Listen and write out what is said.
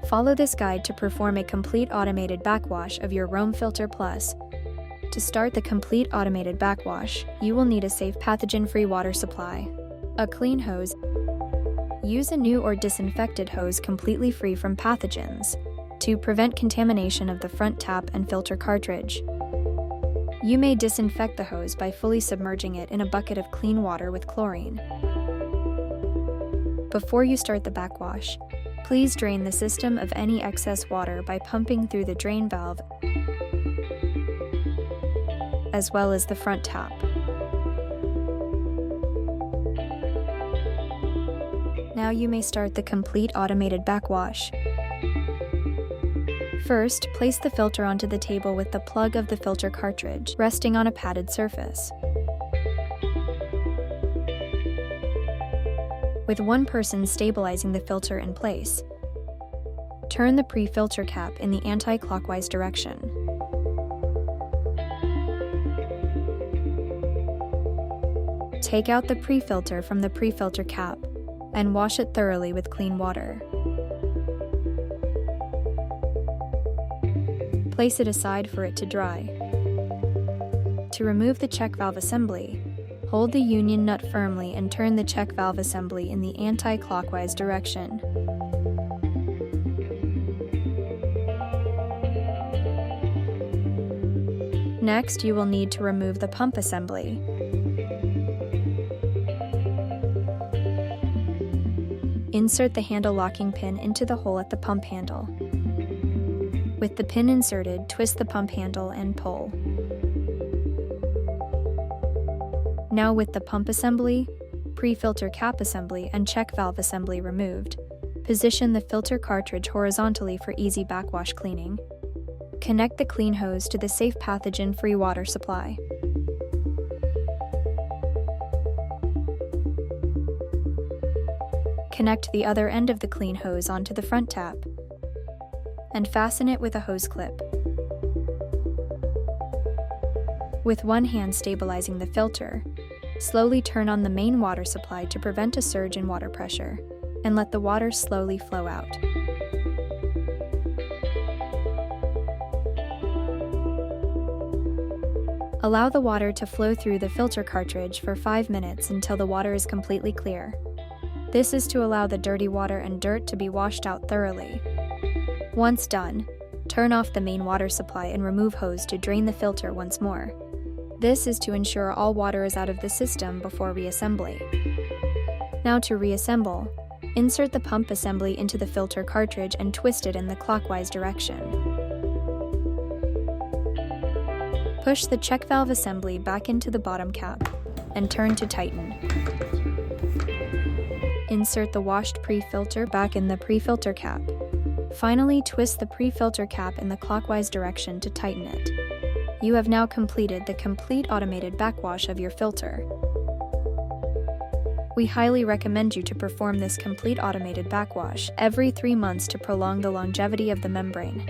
Follow this guide to perform a complete automated backwash of your ROAMfilter Plus. To start the complete automated backwash, you will need a safe pathogen-free water supply, a clean hose. Use a new or disinfected hose completely free from pathogens to prevent contamination of the front tap and filter cartridge. You may disinfect the hose by fully submerging it in a bucket of clean water with chlorine. Before you start the backwash, please drain the system of any excess water by pumping through the drain valve as well as the front tap. Now you may start the complete automated backwash. First, place the filter onto the table with the plug of the filter cartridge resting on a padded surface. With one person stabilizing the filter in place, turn the pre-filter cap in the anti-clockwise direction. Take out the pre-filter from the pre-filter cap and wash it thoroughly with clean water. Place it aside for it to dry. To remove the check valve assembly, hold the union nut firmly and turn the check valve assembly in the anti-clockwise direction. Next, you will need to remove the pump assembly. Insert the handle locking pin into the hole at the pump handle. With the pin inserted, twist the pump handle and pull. Now with the pump assembly, pre-filter cap assembly, and check valve assembly removed, position the filter cartridge horizontally for easy backwash cleaning. Connect the clean hose to the safe pathogen-free water supply. Connect the other end of the clean hose onto the front tap and fasten it with a hose clip. With one hand stabilizing the filter, slowly turn on the main water supply to prevent a surge in water pressure and let the water slowly flow out. Allow the water to flow through the filter cartridge for 5 minutes until the water is completely clear. This is to allow the dirty water and dirt to be washed out thoroughly. Once done, turn off the main water supply and remove hose to drain the filter once more. This is to ensure all water is out of the system before reassembly. Now to reassemble, insert the pump assembly into the filter cartridge and twist it in the clockwise direction. Push the check valve assembly back into the bottom cap and turn to tighten. Insert the washed pre-filter back in the pre-filter cap. Finally, twist the pre-filter cap in the clockwise direction to tighten it. You have now completed the complete automated backwash of your filter. We highly recommend you to perform this complete automated backwash every 3 months to prolong the longevity of the membrane.